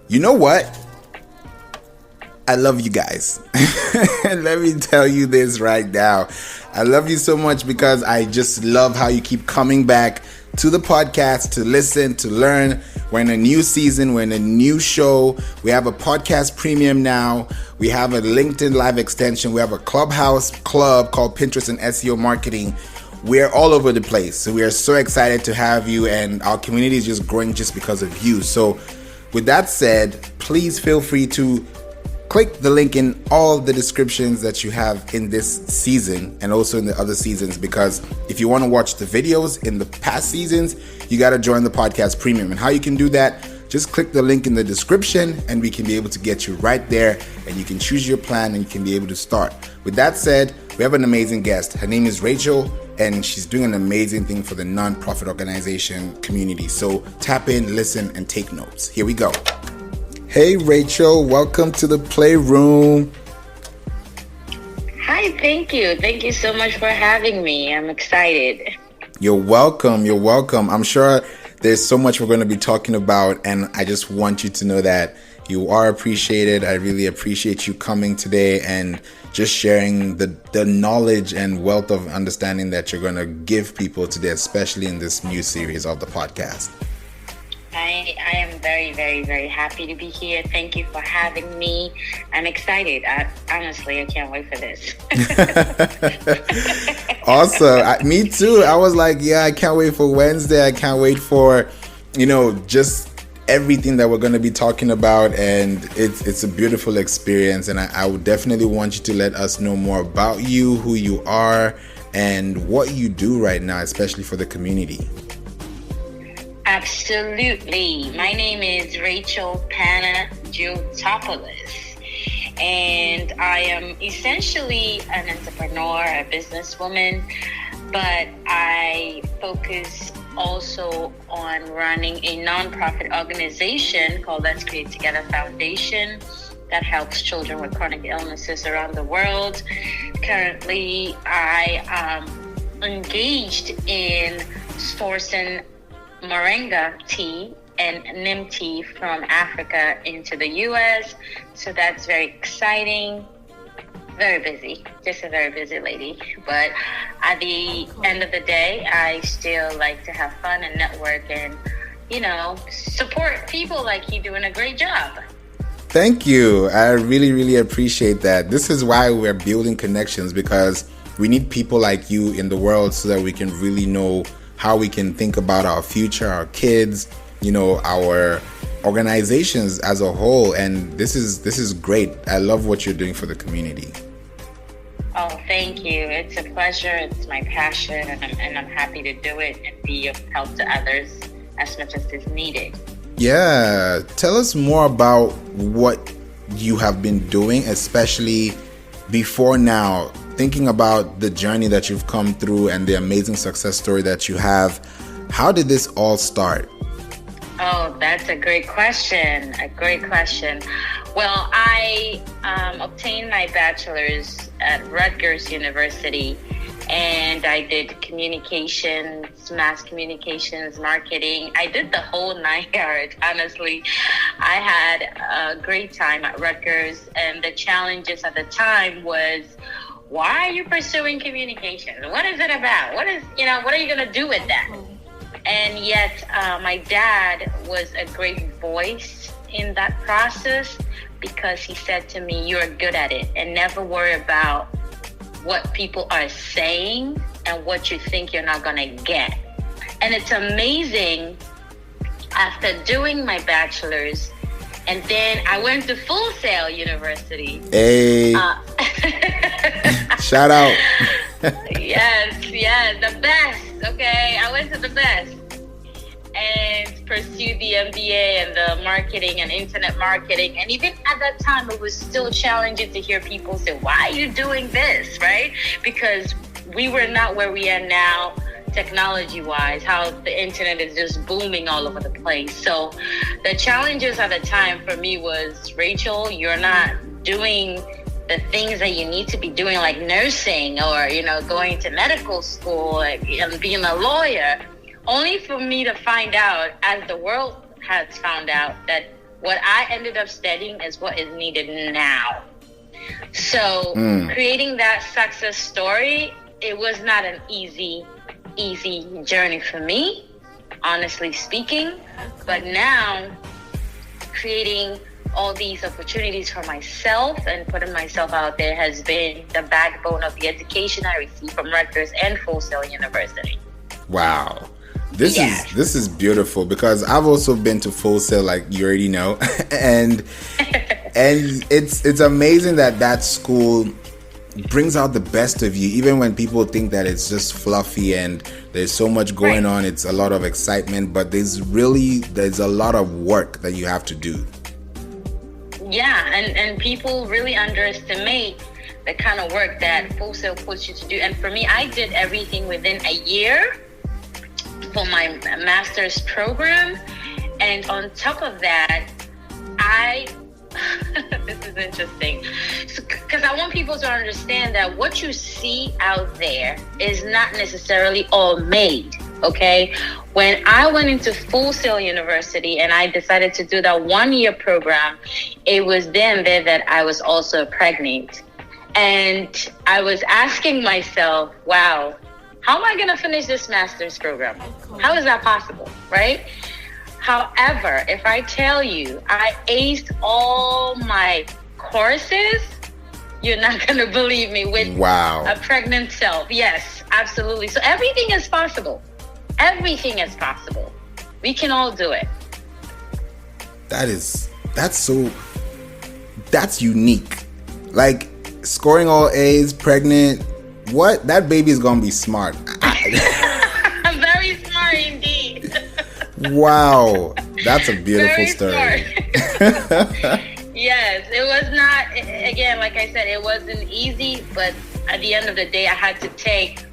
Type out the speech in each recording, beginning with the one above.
You know what? I love you guys. Let me tell you this right now. I love you so much because I just love how you keep coming back to the podcast to listen, to learn. We're in a new season. We're in a new show. We have a podcast premium now. We have a LinkedIn Live extension. We have a Clubhouse club called Pinterest and SEO Marketing. We're all over the place. So we are so excited to have you, and our community is just growing just because of you. So with that said, please feel free to click the link in all the descriptions that you have in this season and also in the other seasons, because if you want to watch the videos in the past seasons, you got to join the podcast premium. And how you can do that, just click the link in the description and we can be able to get you right there, and you can choose your plan and you can be able to start. With that said, we have an amazing guest. Her name is Rachel, and she's doing an amazing thing for the non-profit organization community. So tap in, listen, and take notes. Here we go. Hey, Rachel, welcome to the Playroom. Hi, thank you. Thank you so much for having me. I'm excited. You're welcome. You're welcome. I'm sure there's so much we're going to be talking about, and I just want you to know that you are appreciated. I really appreciate you coming today and just sharing the knowledge and wealth of understanding that you're going to give people today, especially in this new series of the podcast. I am very, very, very happy to be here. Thank you for having me. I'm excited. Honestly, I can't wait for this. Awesome. Me too. I was like, yeah, I can't wait for Wednesday. I can't wait for, just everything that we're going to be talking about. And it's a beautiful experience. And I would definitely want you to let us know more about you, who you are, and what you do right now, especially for the community. Absolutely. My name is Rachel Panagioutopoulos, and I am essentially an entrepreneur, a businesswoman, but I focus also on running a nonprofit organization called Let's Create Together Foundation that helps children with chronic illnesses around the world. Currently, I am engaged in sourcing Moringa Tea and Neem tea from Africa into the US. So that's very exciting. Very busy. Just a very busy lady. But at the end of the day, I still like to have fun and network and, support people like you doing a great job. Thank you. I really, really appreciate that. This is why we're building connections, because we need people like you in the world so that we can really know how we can think about our future, our kids, our organizations as a whole. And this is great. I love what you're doing for the community. Oh, thank you. It's a pleasure. It's my passion, and I'm happy to do it and be of help to others as much as is needed. Yeah. Tell us more about what you have been doing, especially before now. Thinking about the journey that you've come through and the amazing success story that you have, how did this all start? Oh, that's a great question. Well, I obtained my bachelor's at Rutgers University, and I did communications, mass communications, marketing. I did the whole 9 yards, honestly. I had a great time at Rutgers, and the challenges at the time was, why are you pursuing communication? What is it about? What are you going to do with that? And yet, my dad was a great voice in that process, because he said to me, you're good at it, and never worry about what people are saying and what you think you're not going to get. And it's amazing, after doing my bachelor's, and then I went to Full Sail University. Hey. Shout out. Yes, the best. Okay, I went to the best and pursued the MBA and the marketing and internet marketing. And even at that time, it was still challenging to hear people say, why are you doing this, right? Because we were not where we are now, technology-wise, how the internet is just booming all over the place. So the challenges at the time for me was, Rachel, you're not doing the things that you need to be doing, like nursing or, going to medical school and being a lawyer, only for me to find out, as the world has found out, that what I ended up studying is what is needed now. So creating that success story, it was not an easy journey for me, honestly speaking. But now creating all these opportunities for myself and putting myself out there has been the backbone of the education I received from Rutgers and Full Sail University. Wow. This is beautiful, because I've also been to Full Sail, like you already know, and it's amazing that school brings out the best of you, even when people think that it's just fluffy and there's so much going on. It's a lot of excitement, but there's a lot of work that you have to do. Yeah, and people really underestimate the kind of work that Full Sail puts you to do. And for me, I did everything within a year for my master's program. And on top of that, this is interesting, because I want people to understand that what you see out there is not necessarily all made. Okay, when I went into Full Sail University and I decided to do that 1-year program, it was then there that I was also pregnant. And I was asking myself, wow, how am I going to finish this master's program? How is that possible, right? However, if I tell you I aced all my courses, you're not going to believe me with a pregnant self. Yes, absolutely. So everything is possible. Everything is possible. We can all do it. That's unique. Like scoring all A's, pregnant. What? That baby is going to be smart. Very smart indeed. Wow. That's a beautiful story. Yes, it was not, again, like I said, it wasn't easy, but at the end of the day, I had to take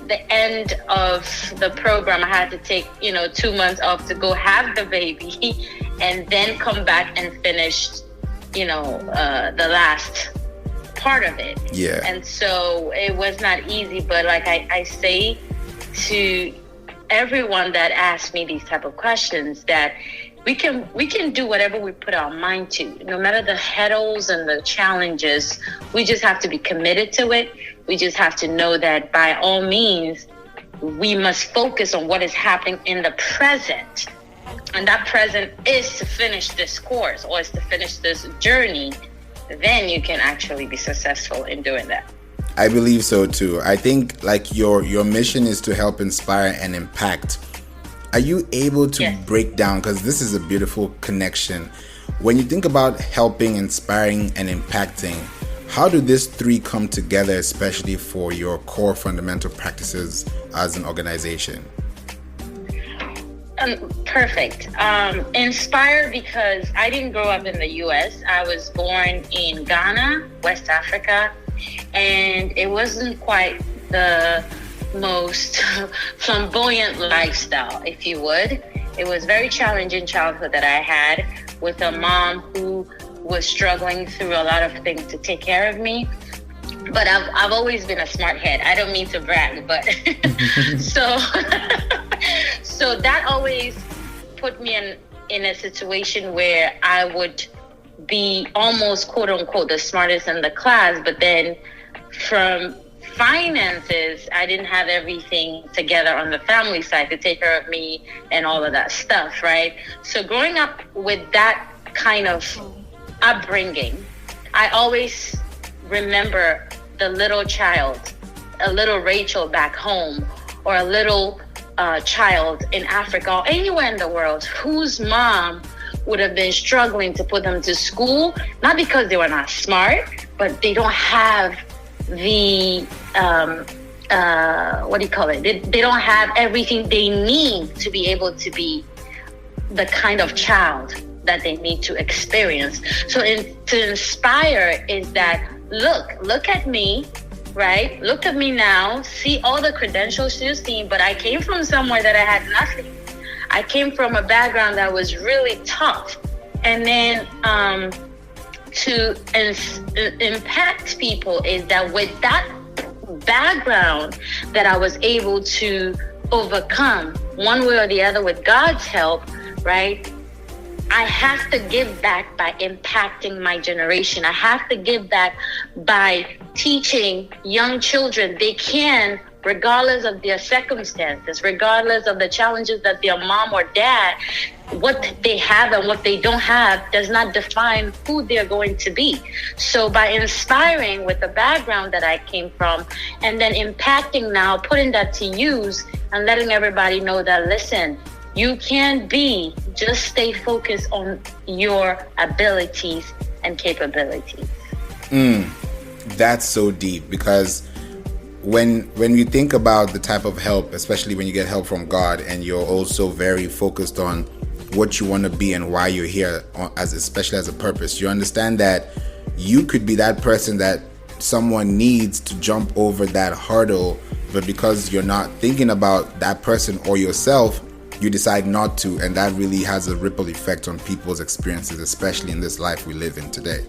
the end of the program. I had to take, 2 months off to go have the baby and then come back and finish, the last part of it. Yeah. And so it was not easy, but like I say to everyone that asks me these type of questions, that we can do whatever we put our mind to, no matter the hurdles and the challenges. We just have to be committed to it. We just have to know that by all means, we must focus on what is happening in the present. And that present is to finish this course, or is to finish this journey. Then you can actually be successful in doing that. I believe so too. I think like your mission is to help inspire and impact. Are you able to break down, because this is a beautiful connection, when you think about helping, inspiring, and impacting, how do these three come together, especially for your core fundamental practices as an organization? Perfect. Inspired because I didn't grow up in the U.S. I was born in Ghana, West Africa, and it wasn't quite the most flamboyant lifestyle, if you would. It was very challenging childhood that I had, with a mom who was struggling through a lot of things to take care of me. But I've always been a smart head. I don't mean to brag, but so that always put me in a situation where I would be almost quote unquote the smartest in the class, but then from finances, I didn't have everything together on the family side to take care of me and all of that stuff, right? So growing up with that kind of upbringing, I always remember the little child, a little Rachel back home, or a little child in Africa or anywhere in the world whose mom would have been struggling to put them to school, not because they were not smart, but they don't have the they don't have everything they need to be able to be the kind of child that they need to experience. So to inspire is that, look at me, right? Look at me now, see all the credentials you've seen, but I came from somewhere that I had nothing. I came from a background that was really tough. And then to impact people is that with that background that I was able to overcome one way or the other with God's help, right? I have to give back by impacting my generation. I have to give back by teaching young children they can, regardless of their circumstances, regardless of the challenges that their mom or dad, what they have and what they don't have does not define who they're going to be. So by inspiring with the background that I came from, and then impacting now, putting that to use and letting everybody know that, listen, you can be, just stay focused on your abilities and capabilities. That's so deep, because when you think about the type of help, especially when you get help from God and you're also very focused on what you want to be and why you're here, especially as a purpose, you understand that you could be that person that someone needs to jump over that hurdle, but because you're not thinking about that person or yourself, you decide not to, and that really has a ripple effect on people's experiences, especially in this life we live in today.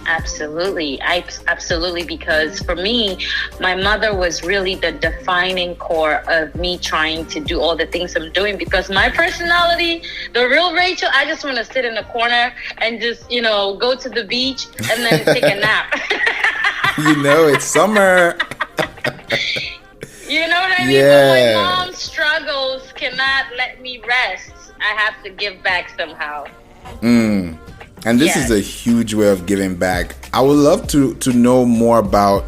Absolutely. Absolutely. Because for me, my mother was really the defining core of me trying to do all the things I'm doing, because my personality, the real Rachel, I just want to sit in the corner and just, go to the beach and then take a nap. It's summer. You know what I mean? Yeah. But my mom's struggles cannot let me rest. I have to give back somehow. And this is a huge way of giving back. I would love to know more about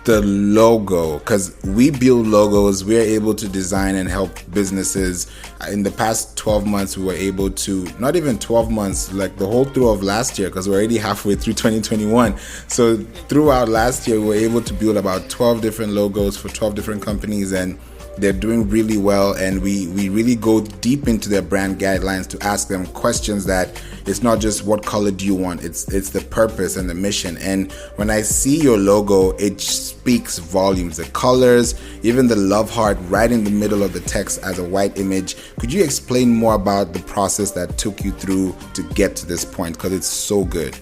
the logo, because we build logos. We're able to design and help businesses. In the past 12 months, we were able to, not even 12 months, like the whole through of last year, because we're already halfway through 2021. So throughout last year, we were able to build about 12 different logos for 12 different companies, and they're doing really well. And we really go deep into their brand guidelines to ask them questions that it's not just what color do you want, it's the purpose and the mission. And when I see your logo, it speaks volumes. The colors, even the love heart right in the middle of the text as a white image. Could you explain more about the process that took you through to get to this point? Because it's so good.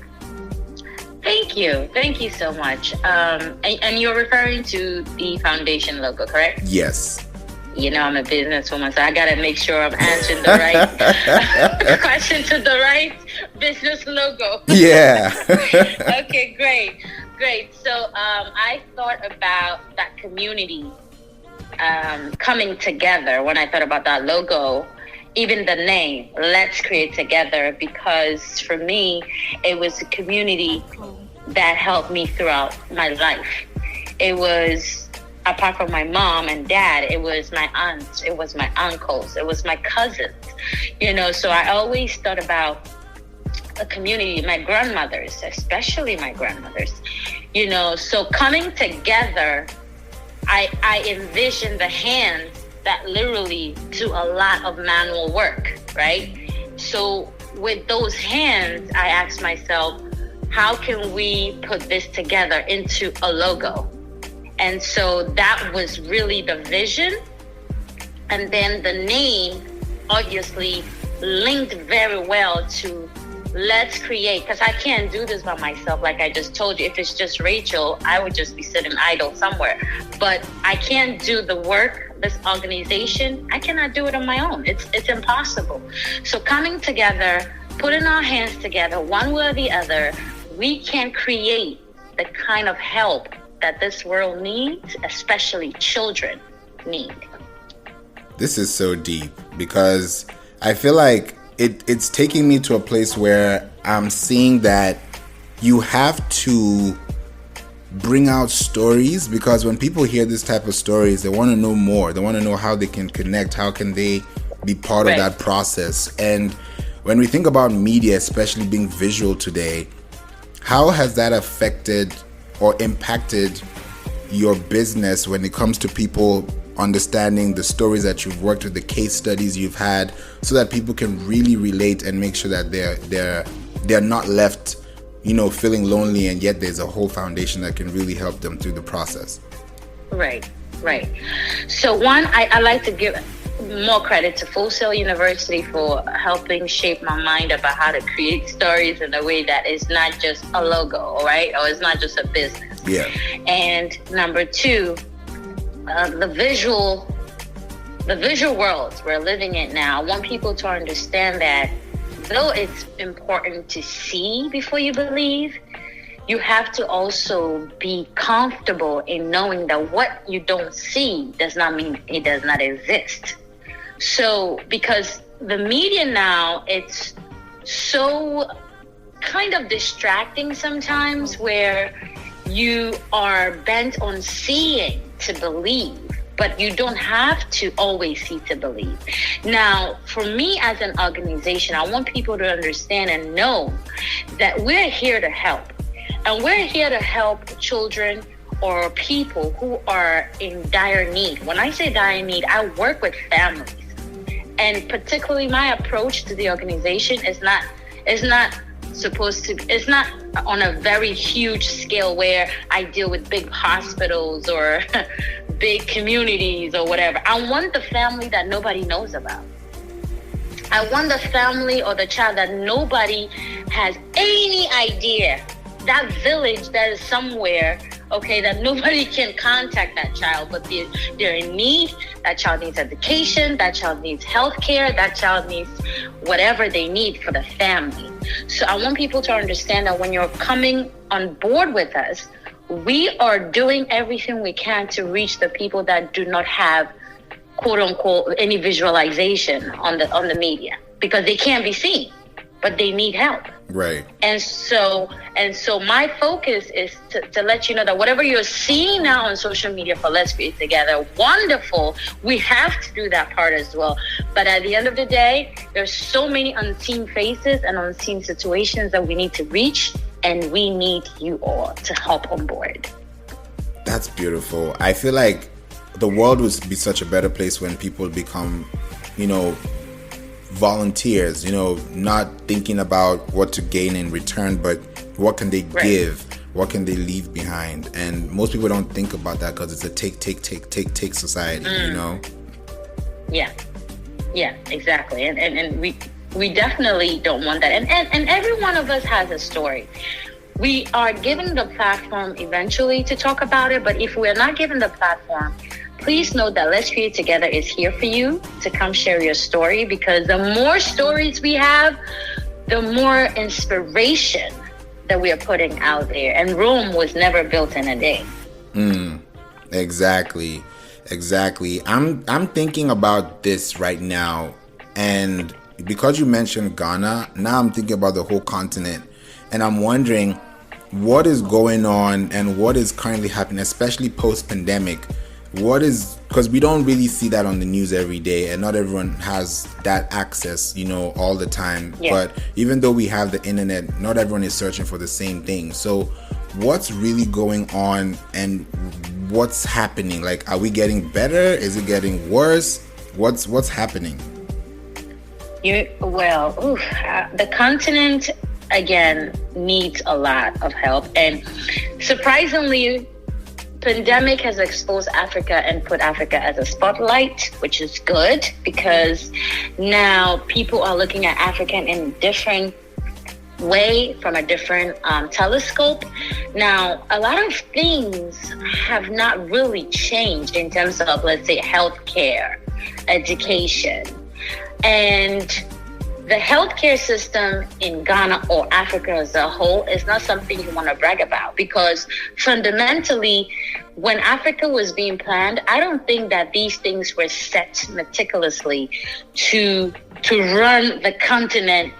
Thank you so much. And you're referring to the foundation logo, correct? Yes. I'm a businesswoman, so I gotta make sure I'm answering the right question to the right business logo. Yeah. Okay, great. So I thought about that community coming together when I thought about that logo. Even the name, Let's Create Together, because for me, it was a community that helped me throughout my life. It was, apart from my mom and dad, it was my aunts, it was my uncles, it was my cousins, so I always thought about a community, my grandmothers, especially my grandmothers, so coming together, I envision the hands that literally do a lot of manual work, right? So with those hands, I asked myself, how can we put this together into a logo? And so that was really the vision. And then the name obviously linked very well to Let's Create, because I can't do this by myself. Like I just told you, if it's just Rachel, I would just be sitting idle somewhere. But I can't do the work, this organization, I cannot do it on my own. It's impossible. So coming together, putting our hands together, one way or the other, we can create the kind of help that this world needs, especially children need. This is so deep, because I feel like it's taking me to a place where I'm seeing that you have to bring out stories, because when people hear this type of stories, they want to know more. They want to know how they can connect, how can they be part of that process. And when we think about media, especially being visual today, how has that affected or impacted your business when it comes to people understanding the stories that you've worked with, the case studies you've had, so that people can really relate and make sure that they're not left, feeling lonely, and yet there's a whole foundation that can really help them through the process? Right. So one, I like to give more credit to Full Sail University for helping shape my mind about how to create stories in a way that is not just a logo, right? Or it's not just a business. Yeah. And number two, the visual world we're living in now, I want people to understand that although it's important to see before you believe, you have to also be comfortable in knowing that what you don't see does not mean it does not exist. So, because the media now, it's so kind of distracting sometimes, where you are bent on seeing to believe, but you don't have to always see to believe. Now, for me as an organization, I want people to understand and know that we're here to help. And we're here to help children or people who are in dire need. When I say dire need, I work with families. And particularly my approach to the organization is not on a very huge scale where I deal with big hospitals or big communities or whatever. I want the family that nobody knows about. I want the family or the child that nobody has any idea. That village that is somewhere, okay, that nobody can contact that child, but they're in need. That child needs education, that child needs health care, that child needs whatever they need for the family. So I want people to understand that when you're coming on board with us, we are doing everything we can to reach the people that do not have, quote unquote, any visualization on the media, because they can't be seen, but they need help. Right. And so my focus is to let you know that whatever you're seeing now on social media for Let's Create Together, wonderful. We have to do that part as well. But at the end of the day, there's so many unseen faces and unseen situations that we need to reach, and we need you all to hop on board. That's beautiful. I feel like the world would be such a better place when people become, volunteers, not thinking about what to gain in return, but what can they give, what can they leave behind. And most people don't think about that because it's a take society, Yeah, exactly. And we definitely don't want that. And every one of us has a story. We are given the platform eventually to talk about it, but if we're not given the platform, please know that Let's Create Together is here for you to come share your story, because the more stories we have, the more inspiration that we are putting out there. And Rome was never built in a day. Exactly. I'm thinking about this right now, and because you mentioned Ghana, now I'm thinking about the whole continent, and I'm wondering what is going on and what is currently happening, especially post-pandemic. Because we don't really see that on the news every day, and not everyone has that access, all the time. Yeah. But even though we have the internet, not everyone is searching for the same thing. So what's really going on and what's happening? Like, are we getting better? Is it getting worse? What's happening? The continent, again, needs a lot of help. And surprisingly, pandemic has exposed Africa and put Africa as a spotlight, which is good, because now people are looking at Africa in a different way, from a different telescope. Now, a lot of things have not really changed in terms of, let's say, healthcare, education, and the healthcare system in Ghana or Africa as a whole is not something you want to brag about, because fundamentally, when Africa was being planned, I don't think that these things were set meticulously to run the continent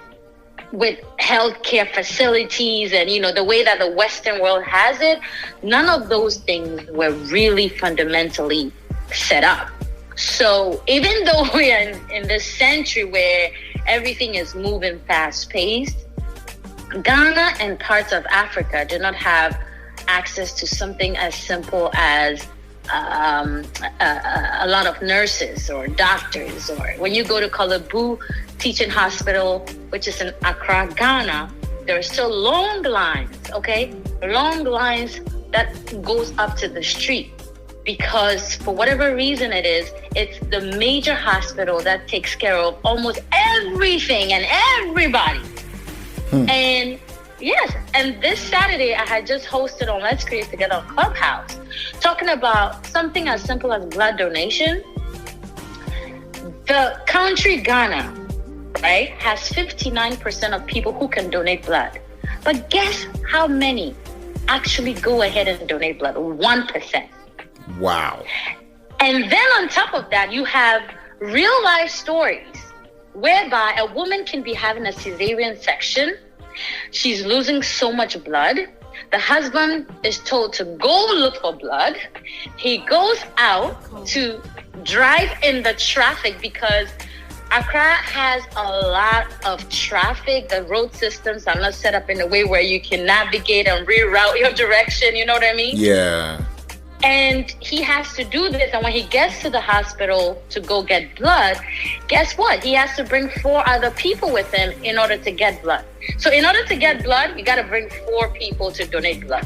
with healthcare facilities and, the way that the Western world has it. None of those things were really fundamentally set up. So even though we are in this century where everything is moving fast-paced, Ghana and parts of Africa do not have access to something as simple as a lot of nurses or doctors. Or when you go to Kalabu Teaching Hospital, which is in Accra, Ghana, there are still long lines, long lines that goes up to the street, because for whatever reason it's the major hospital that takes care of almost everything and everybody. And yes, and this Saturday I had just hosted on Let's Create Together on Clubhouse, talking about something as simple as blood donation. The country Ghana right, has 59% of people who can donate blood. But guess how many actually go ahead and donate blood? 1%. Wow. And then on top of that, you have real life stories whereby a woman can be having a cesarean section. She's losing so much blood. The husband is told to go look for blood. He goes out to drive in the traffic because Accra has a lot of traffic. The road systems are not set up in a way where you can navigate and reroute your direction. You know what I mean? Yeah. And he has to do this. And when he gets to the hospital to go get blood, guess what? He has to bring 4 other people with him in order to get blood. So in order to get blood, you got to bring 4 people to donate blood.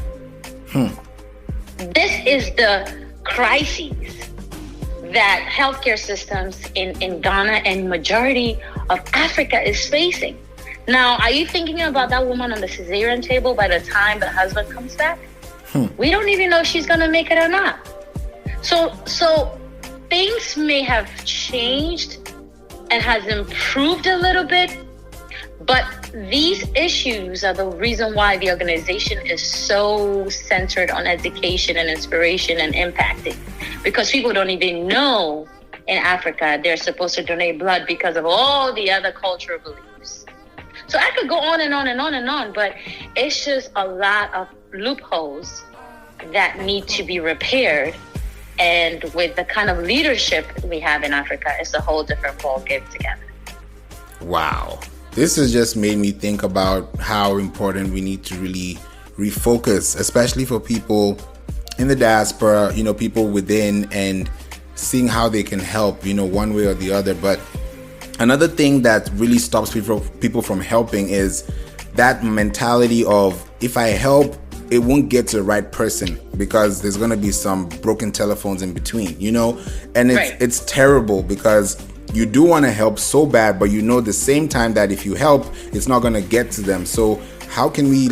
This is the crises that healthcare systems in Ghana and majority of Africa is facing. Now, are you thinking about that woman on the cesarean table by the time the husband comes back? We don't even know if she's going to make it or not. So things may have changed and has improved a little bit, but these issues are the reason why the organization is so centered on education and inspiration and impacting, because people don't even know in Africa they're supposed to donate blood because of all the other cultural beliefs. So I could go on and on and on and on, but it's just a lot of loopholes that need to be repaired. And with the kind of leadership we have in Africa, it's a whole different ballgame together. Wow. This has just made me think about how important we need to really refocus, especially for people in the diaspora, people within, and seeing how they can help, one way or the other. But another thing that really stops people from helping is that mentality of, if I help, it won't get to the right person because there's going to be some broken telephones in between, and it's terrible because you do want to help so bad, but the same time that if you help, it's not going to get to them. So how can we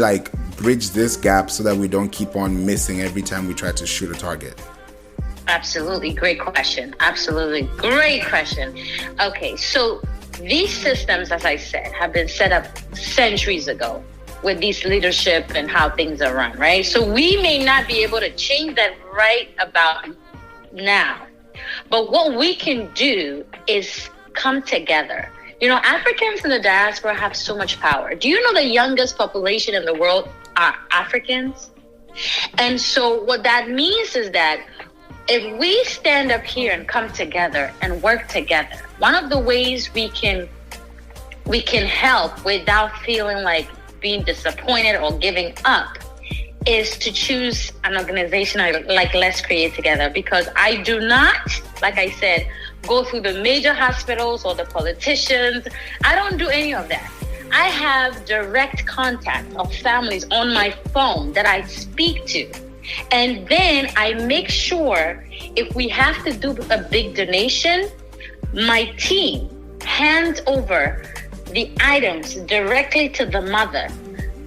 bridge this gap so that we don't keep on missing every time we try to shoot a target? Absolutely. Great question. Absolutely. Great question. Okay. So these systems, as I said, have been set up centuries ago with these leadership and how things are run, right? So we may not be able to change that right about now. But what we can do is come together. Africans in the diaspora have so much power. Do you know the youngest population in the world are Africans? And so what that means is that if we stand up here and come together and work together, one of the ways we can help without feeling like being disappointed or giving up is to choose an organization like Let's Create Together, because I do not, like I said, go through the major hospitals or the politicians. I don't do any of that. I have direct contact of families on my phone that I speak to. And then I make sure if we have to do a big donation, my team hands over the items directly to the mother,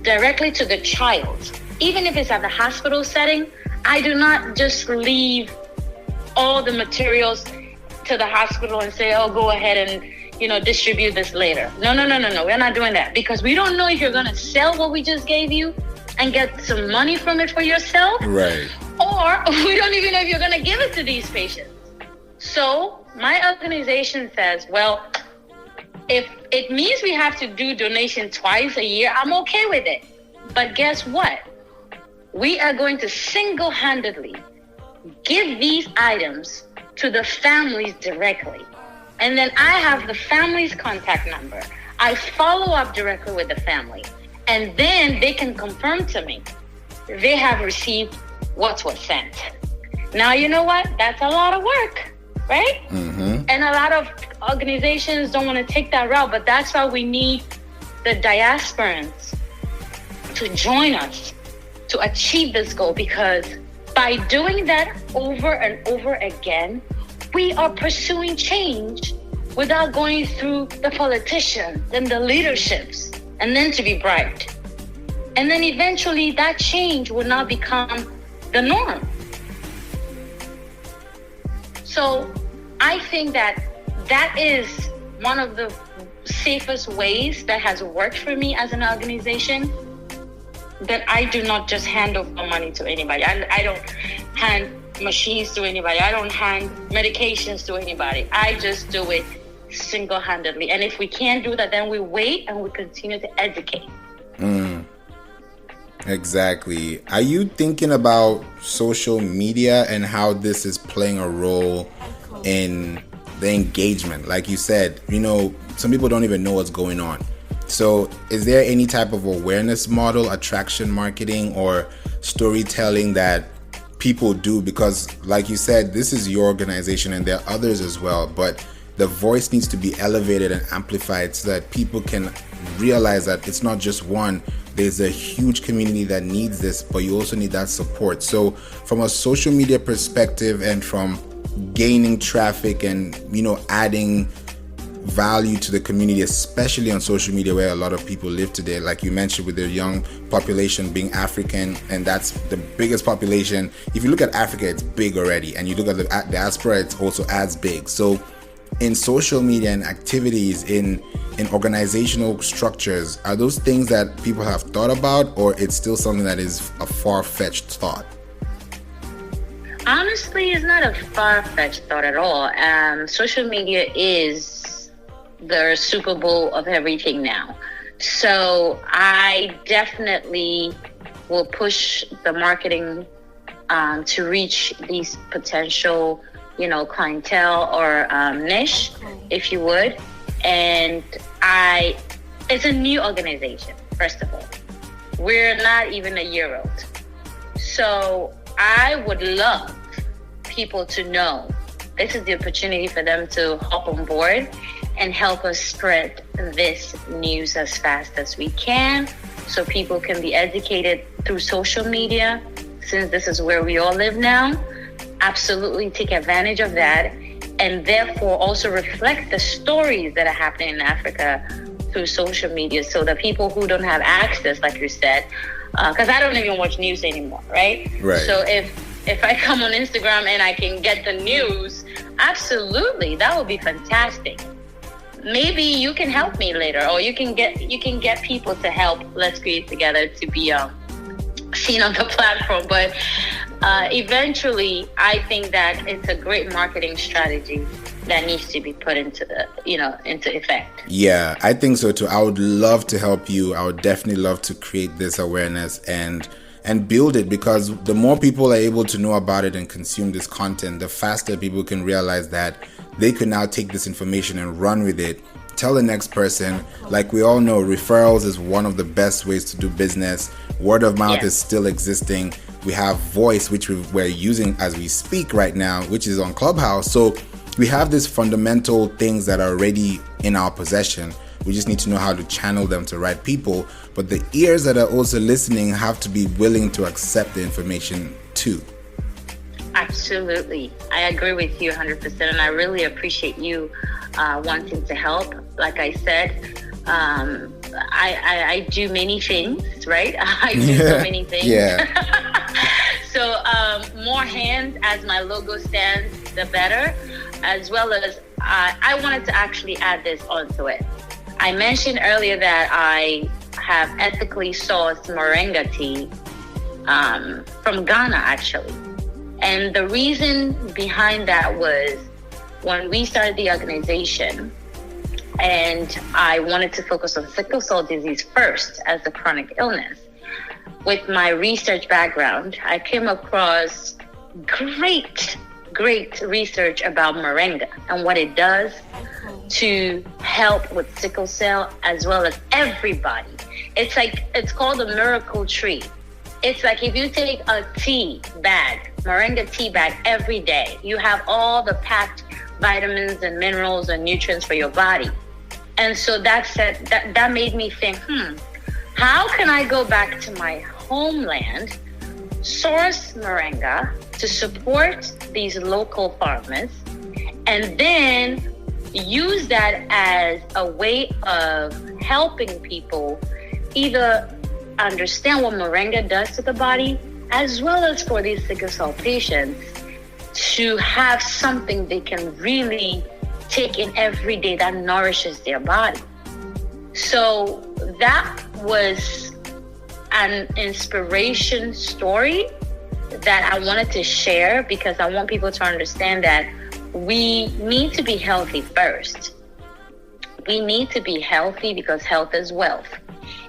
directly to the child. Even if it's at the hospital setting, I do not just leave all the materials to the hospital and say, oh, go ahead and, distribute this later. No. We're not doing that, because we don't know if you're going to sell what we just gave you and get some money from it for yourself. Right. Or we don't even know if you're going to give it to these patients. So my organization says, well, if it means we have to do donation twice a year, I'm okay with it. But guess what? We are going to single-handedly give these items to the families directly. And then I have the family's contact number. I follow up directly with the family. And then they can confirm to me they have received what was sent. Now, you know what? That's a lot of work, right? Mm-hmm. And a lot of organizations don't want to take that route, but that's why we need the diasporans to join us to achieve this goal, because by doing that over and over again, we are pursuing change without going through the politicians and the leaderships and then to be bribed. And then eventually that change will now become the norm. So I think that is one of the safest ways that has worked for me as an organization, that I do not just hand over money to anybody. I don't hand machines to anybody. I don't hand medications to anybody. I just do it single-handedly. And if we can't do that, then we wait and we continue to educate. Exactly. Are you thinking about social media and how this is playing a role in the engagement? Like you said, some people don't even know what's going on. So is there any type of awareness model, attraction marketing, or storytelling that people do? Because like you said, this is your organization and there are others as well, but the voice needs to be elevated and amplified so that people can realize that it's not just one. There's a huge community that needs this, but you also need that support. So from a social media perspective and from gaining traffic and, adding value to the community, especially on social media where a lot of people live today, like you mentioned, with the young population being African, and that's the biggest population. If you look at Africa, it's big already, and you look at the diaspora, it's also as big. So in social media and activities, in organizational structures, are those things that people have thought about, or it's still something that is a far-fetched thought? Honestly, it's not a far-fetched thought at all. Social media is the Super Bowl of everything now. So I definitely will push the marketing to reach these potential, clientele or niche, if you would. And it's a new organization, first of all. We're not even a year old. So I would love people to know this is the opportunity for them to hop on board and help us spread this news as fast as we can, so people can be educated through social media, since this is where we all live now. Absolutely take advantage of that, and therefore also reflect the stories that are happening in Africa through social media, so that people who don't have access, like you said, because I don't even watch news anymore, right? So if I come on Instagram and I can get the news, absolutely, that would be fantastic. Maybe you can help me later, or you can get people to help. Let's create together to be seen on the platform. But eventually, I think that it's a great marketing strategy that needs to be put into effect. Yeah, I think so too. I would love to help you. I would definitely love to create this awareness and build it, because the more people are able to know about it and consume this content, the faster people can realize that they can now take this information and run with it, tell the next person. Like we all know, referrals is one of the best ways to do business. Word of mouth is still existing. We have voice, which we're using as we speak right now, which is on Clubhouse. So we have these fundamental things that are already in our possession. We just need to know how to channel them to right people. But the ears that are also listening have to be willing to accept the information too. Absolutely. I agree with you 100%. And I really appreciate you wanting to help. Like I said, I do many things, right? I do so many things. So more hands, as my logo stands, the better. As well as I wanted to actually add this onto it. I mentioned earlier that I have ethically sourced Moringa Tea from Ghana, actually. And the reason behind that was when we started the organization, and I wanted to focus on sickle cell disease first as a chronic illness. With my research background, I came across great research about moringa and what it does to help with sickle cell, as well as everybody. It's called a miracle tree. It's like if you take a tea bag, moringa tea bag every day, you have all the packed vitamins and minerals and nutrients for your body. And so that made me think, how can I go back to my homeland, source moringa to support these local farmers, and then use that as a way of helping people either understand what moringa does to the body, as well as for these sickle cell patients to have something they can really take in every day that nourishes their body. So that was an inspiration story that I wanted to share, because I want people to understand that we need to be healthy first. We need to be healthy because health is wealth.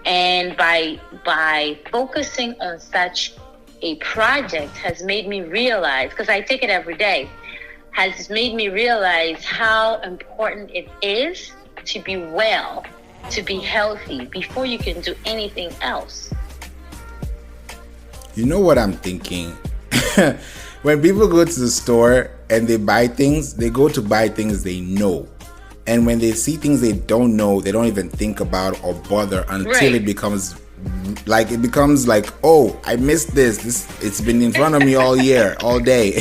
And by focusing on such a project has made me realize, because I take it every day, has made me realize how important it is to be well, to be healthy before you can do anything else. You know what I'm thinking? When people go to the store and they buy things, they go to buy things they know. And when they see things they don't know, they don't even think about or bother until it becomes like, oh, I missed this. It's been in front of me all year, all day.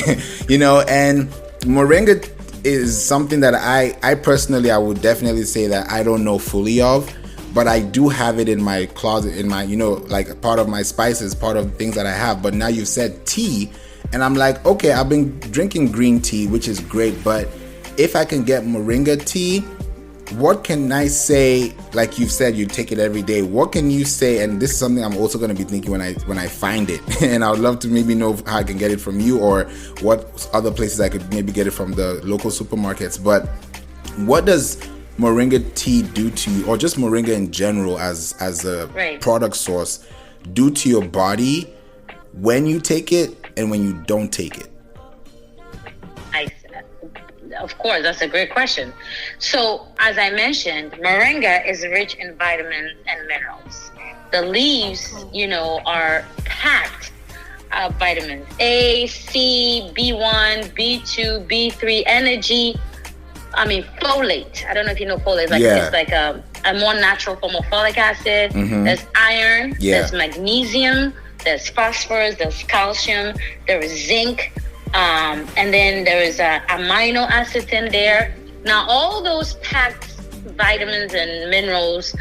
And Moringa is something that I personally, I would definitely say that I don't know fully of. But I do have it in my closet, in my, like part of my spices, part of the things that I have. But now you've said tea, and I'm like, okay, I've been drinking green tea, which is great. But if I can get Moringa tea, what can I say? Like you've said, you take it every day. What can you say? And this is something I'm also going to be thinking when I find it. And I would love to maybe know how I can get it from you, or what other places I could maybe get it from the local supermarkets. But what does Moringa tea do to you, or just Moringa in general as a product source, do to your body when you take it and when you don't take it? Of course, that's a great question. So, as I mentioned, Moringa is rich in vitamins and minerals. The leaves, are packed of vitamins A, C, B1, B2, B3, energy. Folate. I don't know if you know folate. It's like a more natural form of folic acid. Mm-hmm. There's iron. There's magnesium. There's phosphorus. There's calcium. There is zinc. And then there is amino acids in there. Now, all those packed vitamins and minerals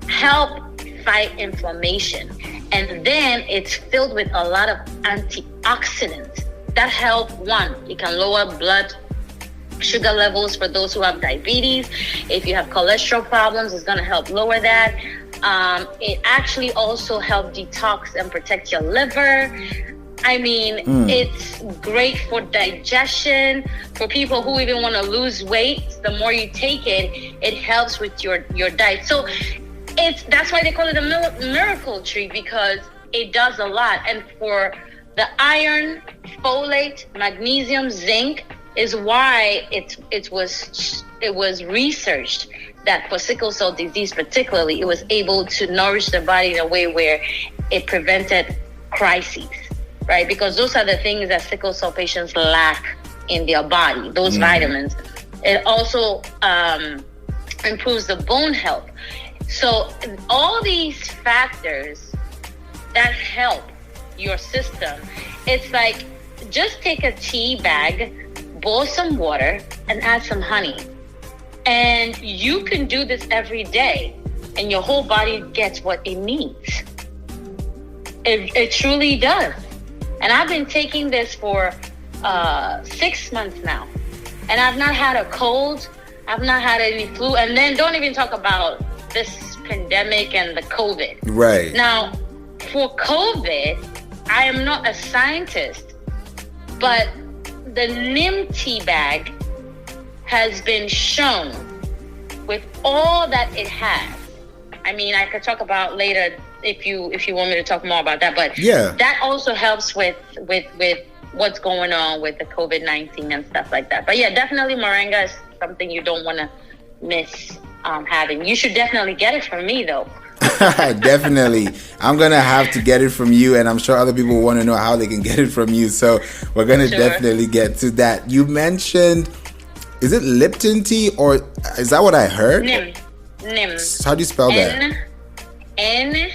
help fight inflammation. And then it's filled with a lot of antioxidants that help, one, it can lower blood sugar levels for those who have diabetes. If you have cholesterol problems, it's going to help lower that. It actually also helps detox and protect your liver. It's great for digestion. For people who even want to lose weight, the more you take it, it helps with your diet. So that's why they call it a miracle tree, because it does a lot. And for the iron, folate, magnesium, zinc, is why it was researched that for sickle cell disease particularly, it was able to nourish the body in a way where it prevented crises, right? Because those are the things that sickle cell patients lack in their body, those vitamins. It also improves the bone health. So all these factors that help your system, it's like, just take a tea bag, boil some water, and add some honey. And you can do this every day, and your whole body gets what it needs. It truly does. And I've been taking this for 6 months now. And I've not had a cold. I've not had any flu. And then don't even talk about this pandemic and the COVID. Right. Now, for COVID, I am not a scientist, but the neem tea bag has been shown with all that it has. I could talk about later if you want me to talk more about that, but that also helps with what's going on with the COVID-19 and stuff like that. But yeah, definitely Moringa is something you don't want to miss having. You should definitely get it from me though. Definitely. I'm going to have to get it from you, and I'm sure other people want to know how they can get it from you. So we're going to definitely get to that. You mentioned, is it Lipton tea, or is that what I heard? Nim. How do you spell that? N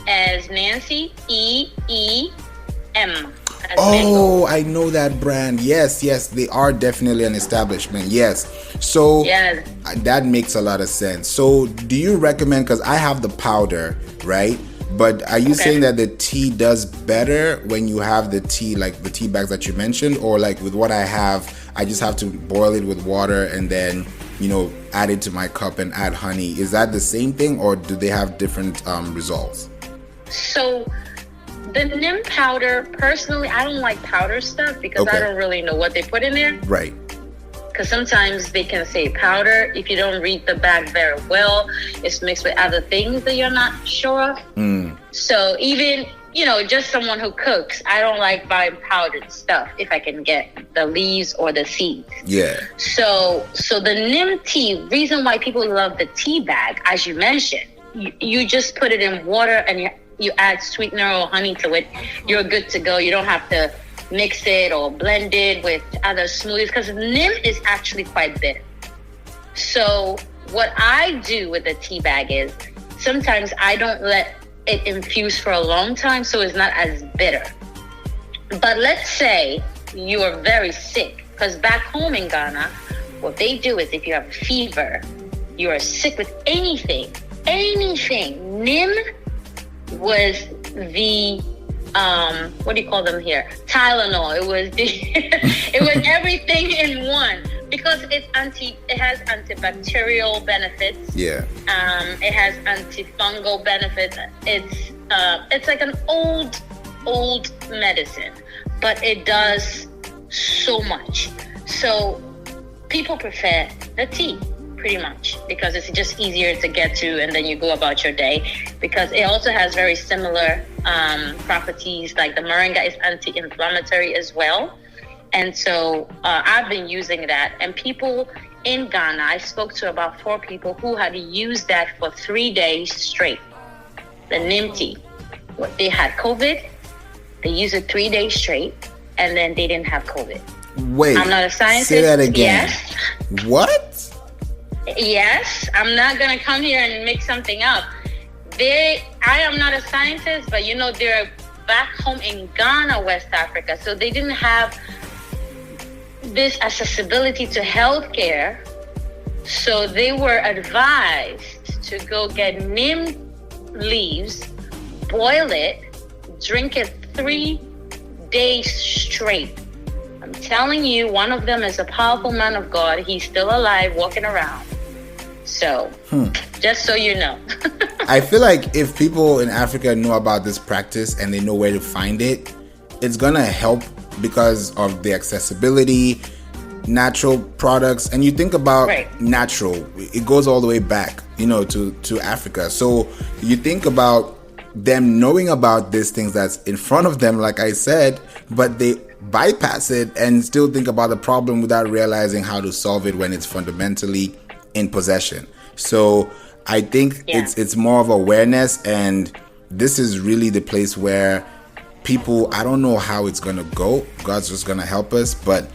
as Nancy, E-E-M. Oh, I know that brand. Yes, they are definitely an establishment. Yes. So that makes a lot of sense. So do you recommend, because I have the powder, right? But are you saying that the tea does better when you have the tea, like the tea bags that you mentioned, or like with what I have, I just have to boil it with water and then add it to my cup and add honey. Is that the same thing, or do they have different results? So the neem powder, personally, I don't like powder stuff because I don't really know what they put in there. Right. Because sometimes they can say powder. If you don't read the bag very well, it's mixed with other things that you're not sure of. So even, just someone who cooks, I don't like buying powdered stuff if I can get the leaves or the seeds. Yeah. So the neem tea, reason why people love the tea bag, as you mentioned, you just put it in water and you add sweetener or honey to it. You're good to go. You don't have to mix it or blend it with other smoothies because neem is actually quite bitter. So what I do with the tea bag is sometimes I don't let it infuse for a long time so it's not as bitter. But let's say you are very sick, because back home in Ghana, what they do is if you have a fever, you are sick with anything, neem was the what do you call them here? Tylenol. It was it was everything in one because it has antibacterial benefits. Yeah. It has antifungal benefits. It's like an old medicine, but it does so much. So people prefer the tea pretty much because it's just easier to get to, and then you go about your day because it also has very similar properties. Like the moringa is anti-inflammatory as well, and so I've been using that. And people in Ghana, I spoke to about 4 people who had used that for 3 days straight. The neem tea. They had COVID, they used it 3 days straight, and then they didn't have COVID. Wait, I'm not a scientist. Say that again. Yes. What? Yes, I'm not going to come here and make something up. I am not a scientist, but they're back home in Ghana, West Africa. So they didn't have this accessibility to healthcare. So they were advised to go get neem leaves, boil it, drink it 3 days straight. I'm telling you, one of them is a powerful man of God. He's still alive, walking around. So, just so you know. I feel like if people in Africa know about this practice and they know where to find it, it's gonna help because of the accessibility, natural products. And you think about natural, it goes all the way back, to Africa. So you think about them knowing about these things that's in front of them, like I said, but they bypass it and still think about the problem without realizing how to solve it when it's fundamentally in possession. So I think it's more of awareness, and this is really the place where people, I don't know how it's gonna go, God's just gonna help us, but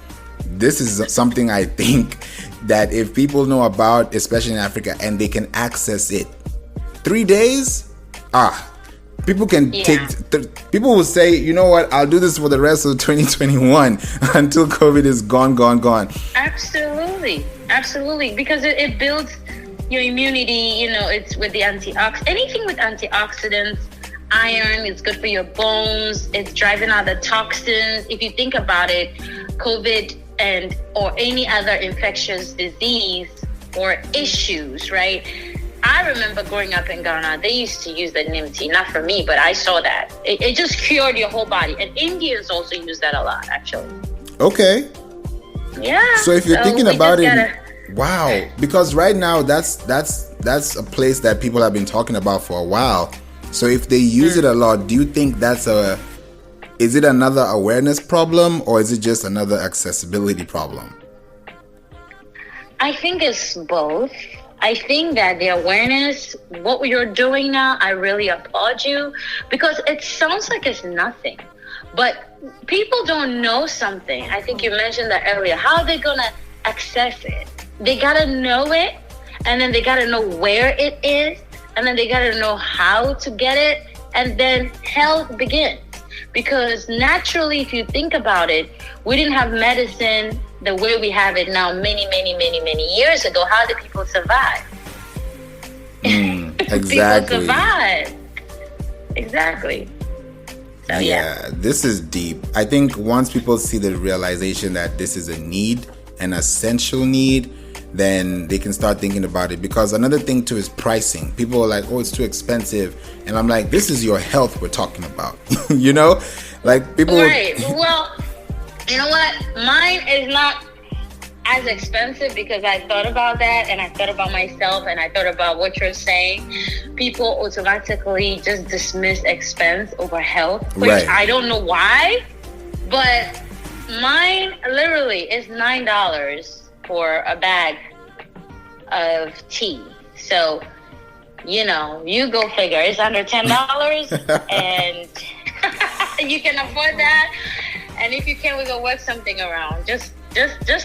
this is something I think that if people know about, especially in Africa, and they can access it, 3 days, people can people will say, you know what, I'll do this for the rest of 2021 until COVID is gone. Absolutely, because it builds your immunity. It's with the anything with antioxidants. Iron is good for your bones. It's driving out the toxins. If you think about it, COVID or any other infectious disease or issues, right? I remember growing up in Ghana, they used to use the neem tea. Not for me, but I saw that. It just cured your whole body. And Indians also use that a lot, actually. Okay. Yeah. So if you're thinking about it, wow. Because right now, that's a place that people have been talking about for a while. So if they use it a lot, do you think is it another awareness problem, or is it just another accessibility problem? I think it's both. I think that the awareness, what you're doing now, I really applaud you, because it sounds like it's nothing. But people don't know something. I think you mentioned that earlier. How are they going to access it? They got to know it, and then they got to know where it is, and then they got to know how to get it, and then health begins. Because naturally, if you think about it, we didn't have medicine the way we have it now many years ago. How did people survive? Exactly. People survive. Exactly. So, yeah, this is deep. I think once people see the realization that this is a need, an essential need, then they can start thinking about it. Because another thing too is pricing. People are like, oh, it's too expensive. And I'm like, this is your health we're talking about. You know, like people. Right. Well, you know what? Mine is not as expensive because I thought about that and I thought about myself and I thought about what you're saying. People automatically just dismiss expense over health, which Right. I don't know why, but mine literally is $9 for a bag of tea. So, you know, you go figure. It's under $10 and you can afford that. And if you can, we go work something around. Just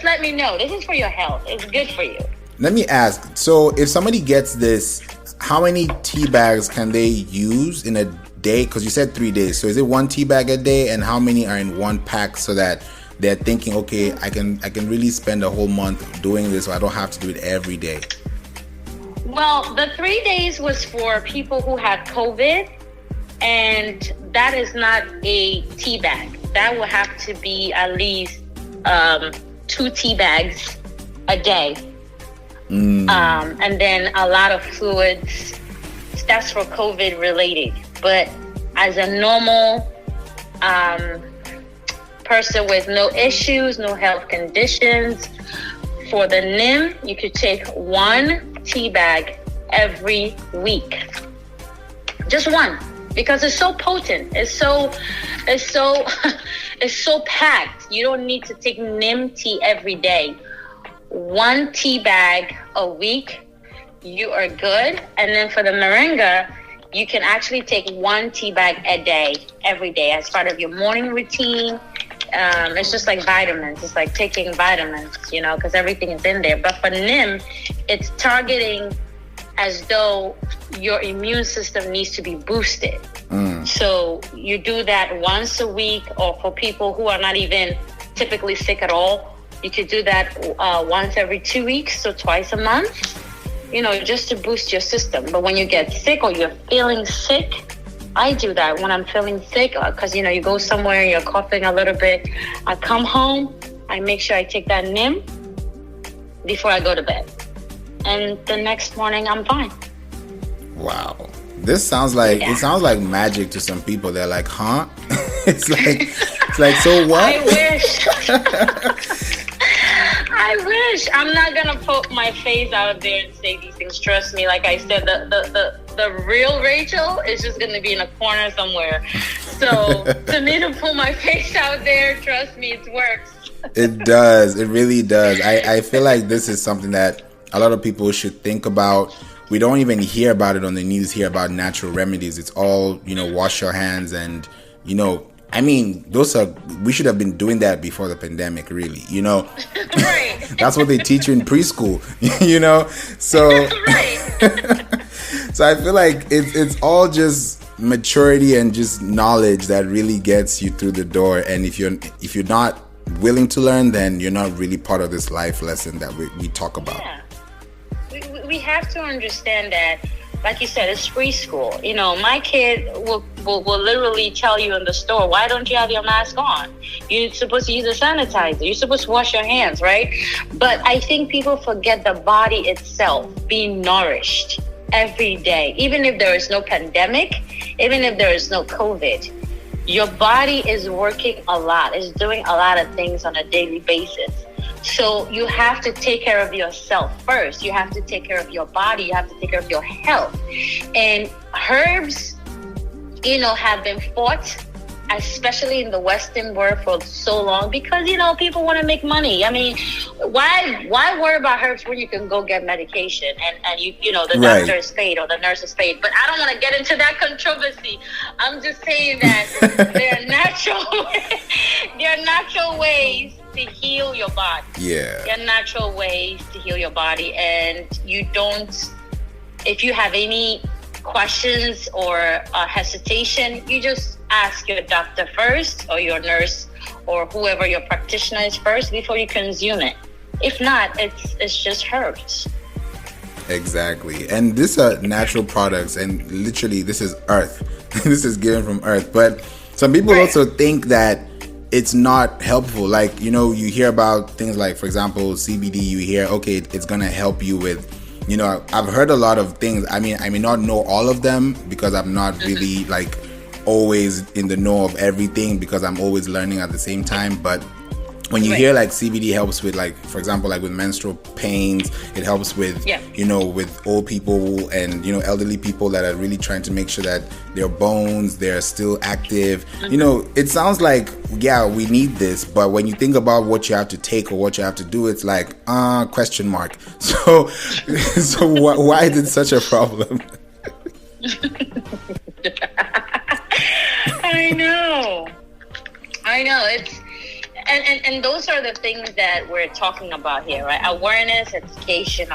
let me know. This is for your health. It's good for you. Let me ask. So if somebody gets this, how many tea bags can they use in a day? Because you said 3 days. So is it one tea bag a day? And how many are in one pack so that they're thinking, okay, I can really spend a whole month doing this so I don't have to do it every day? Well, the 3 days was for people who had COVID. And that is not a tea bag. That will have to be at least 2 tea bags a day. And then a lot of fluids. That's for COVID related. But as a normal person with no issues, no health conditions, for the NIM, you could take 1 tea bag every week. Just one. Because it's so potent. It's so packed. You don't need to take NIM tea every day. 1 tea bag a week, you are good. And then for the Moringa, you can actually take 1 tea bag a day, every day, as part of your morning routine. It's just like vitamins. It's like taking vitamins, you know, because everything is in there. But for NIM, it's targeting as though your immune system needs to be boosted. So you do that once a week, or for people who are not even typically sick at all, you could do that once every 2 weeks, so twice a month, you know, just to boost your system. But when you get sick or you're feeling sick, I do that when I'm feeling sick because, you know, you go somewhere, you're coughing a little bit. I come home, I make sure I take that NIM before I go to bed. And the next morning, I'm fine. Wow. This sounds like, it sounds like magic to some people. They're like, huh? It's like, so what? I wish. I wish. I'm not going to put my face out there and say these things. Trust me. Like I said, the real Rachel is just going to be in a corner somewhere. So to me to put my face out there, trust me, it works. It does. It really does. I feel like this is something that a lot of people should think about. We don't even hear about it on the news here about natural remedies. It's all, you know, wash your hands and, you know, I mean, we should have been doing that before the pandemic, really, you know. Right. That's what they teach you in preschool, you know. So, Right. So I feel like it's all just maturity and just knowledge that really gets you through the door. And if you're not willing to learn, then you're not really part of this life lesson that we talk about. Yeah. We have to understand that, like you said, it's preschool. You know, my kid will literally tell you in the store, why don't you have your mask on? You're supposed to use a sanitizer. You're supposed to wash your hands, right? But I think people forget the body itself being nourished every day. Even if there is no pandemic, even if there is no COVID, your body is working a lot. It's doing a lot of things on a daily basis. So you have to take care of yourself first. You have to take care of your body. You have to take care of your health. And herbs, you know, have been fought, especially in the Western world, for so long because, you know, people want to make money. I mean, why worry about herbs when you can go get medication and you know, the Right. doctor is paid or the nurse is paid? But I don't want to get into that controversy. I'm just saying that there are natural ways to heal your body. Yeah. There are natural ways to heal your body, and you don't, if you have any questions or hesitation, you just ask your doctor first or your nurse or whoever your practitioner is first before you consume it. If not, it's just herbs. Exactly. And these are natural products, and literally this is earth. This is given from earth. But some people Right. also think that it's not helpful. Like, you know, you hear about things like, for example, CBD. You hear, okay, it's gonna help you with, you know, I've heard a lot of things. I mean, I may not know all of them because I'm not really like always in the know of everything, because I'm always learning at the same time. But when you hear like CBD helps with, like, for example, like with menstrual pains, it helps with, you know, with old people and, you know, elderly people that are really trying to make sure that their bones, they're still active. You know, it sounds like, yeah, we need this, but when you think about what you have to take or what you have to do, it's like, question mark. So, why is it such a problem? I know. It's and those are the things that we're talking about here, right? Awareness, education.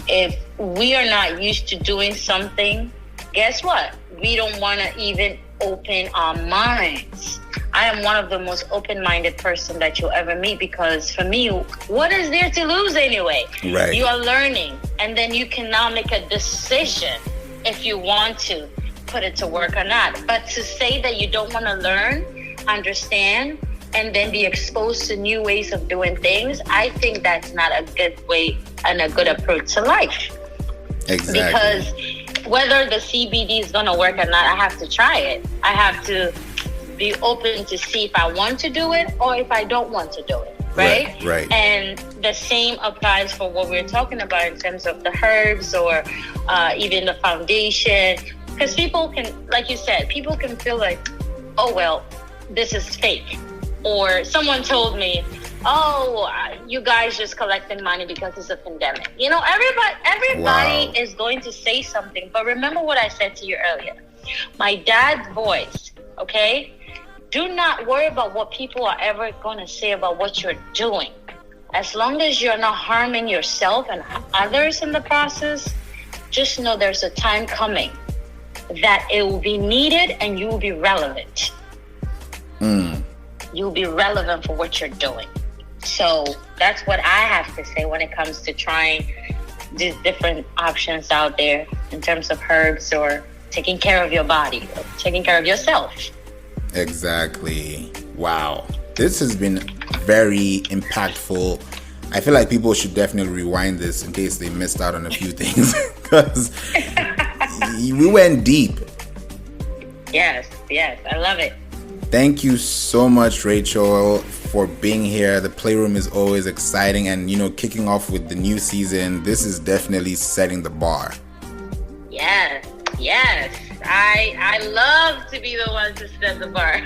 If we are not used to doing something, guess what? We don't want to even open our minds. I am one of the most open-minded person that you'll ever meet, because for me, what is there to lose anyway? Right. You are learning, and then you can now make a decision if you want to put it to work or not. But to say that you don't want to learn, understand, and then be exposed to new ways of doing things, I think that's not a good way and a good approach to life. Exactly. Because whether the CBD is going to work or not, I have to try it. I have to be open to see if I want to do it or if I don't want to do it. Right. And the same applies for what we're talking about in terms of the herbs or even the foundation. Because people can, like you said, people can feel like, oh, well, this is fake. Or someone told me, oh, you guys just collecting money because it's a pandemic. You know, everybody is going to say something. But remember what I said to you earlier. My dad's voice, okay? Do not worry about what people are ever going to say about what you're doing. As long as you're not harming yourself and others in the process, just know there's a time coming that it will be needed and you will be relevant. You'll be relevant for what you're doing. So that's what I have to say when it comes to trying these different options out there in terms of herbs or taking care of your body, or taking care of yourself. Exactly. Wow. This has been very impactful. I feel like people should definitely rewind this in case they missed out on a few things, because we went deep. Yes. I love it. Thank you so much, Rachel, for being here. The Playroom is always exciting, and, you know, kicking off with the new season, this is definitely setting the bar. Yes. I love to be the one to set the bar.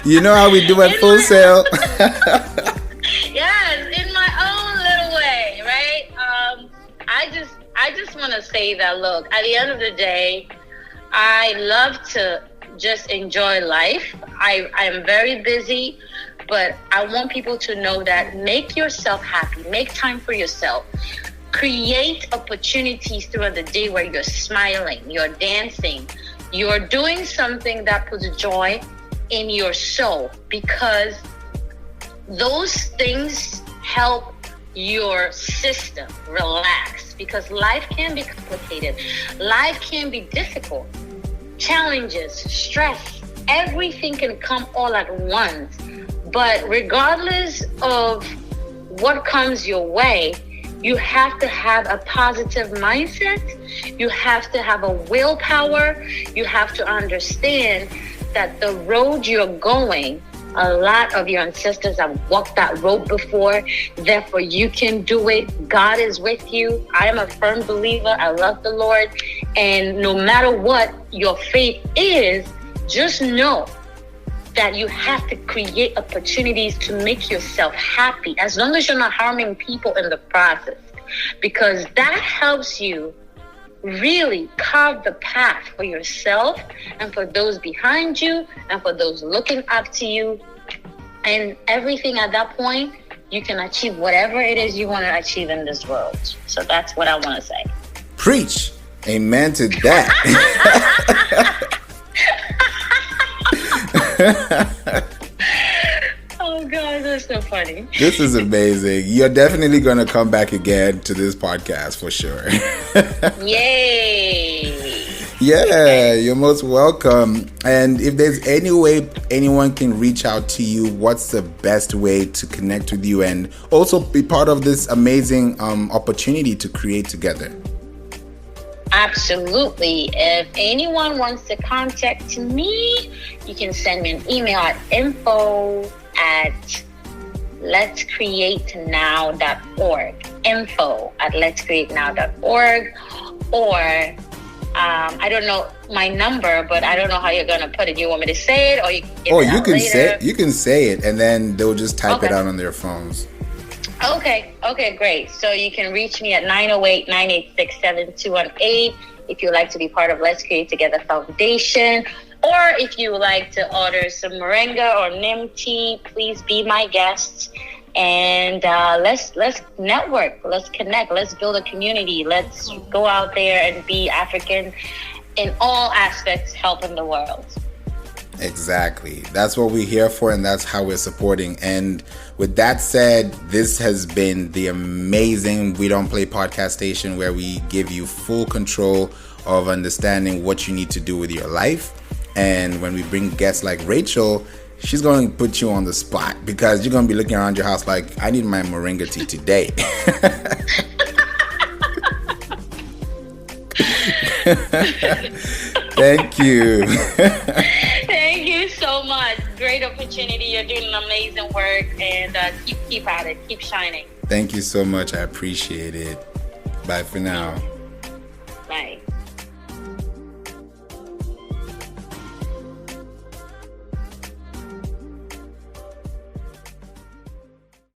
You know how we do at Full Sail. Yes, in my own little way, right? I just want to say that, look, at the end of the day, I love to just enjoy life. I am very busy, but I want people to know that make yourself happy. Make time for yourself. Create opportunities throughout the day where you're smiling, you're dancing, you're doing something that puts joy in your soul, because those things help your system relax, because life can be complicated. Life can be difficult. Challenges, stress, everything can come all at once. But regardless of what comes your way, you have to have a positive mindset. You have to have a willpower. You have to understand that the road you're going, a lot of your ancestors have walked that road before. Therefore, you can do it. God is with you. I am a firm believer. I love the Lord. And no matter what your faith is, just know that you have to create opportunities to make yourself happy, as long as you're not harming people in the process, because that helps you really carve the path for yourself and for those behind you and for those looking up to you. And everything at that point, you can achieve whatever it is you want to achieve in this world. So that's what I want to say. Preach. Amen to that. Oh God, that's so funny. This is amazing. You're definitely going to come back again to this podcast for sure. Yay. Yeah, you're most welcome. And if there's any way anyone can reach out to you, what's the best way to connect with you and also be part of this amazing opportunity to create together? Absolutely. If anyone wants to contact me, you can send me an email at info@letscreatenow.org. info@letscreatenow.org. Or I don't know my number, but I don't know how you're gonna put it. You want me to say it, or you can give it out later? You can say it, and then they'll just type it out on their phones. Okay, great. So you can reach me at 908-986-7218 if you'd like to be part of Let's Create Together Foundation. Or if you would like to order some Moringa or Neem tea, please be my guest. And let's network, let's connect, let's build a community. Let's go out there and be African in all aspects, helping the world. Exactly. That's what we're here for, and that's how we're supporting. And with that said, this has been the amazing We Don't Play podcast station, where we give you full control of understanding what you need to do with your life. And when we bring guests like Rachel, she's going to put you on the spot, because you're going to be looking around your house like, I need my Moringa tea today. Thank you. Thank you so much. Great opportunity. You're doing amazing work, and keep at it. Keep shining. Thank you so much. I appreciate it. Bye for now.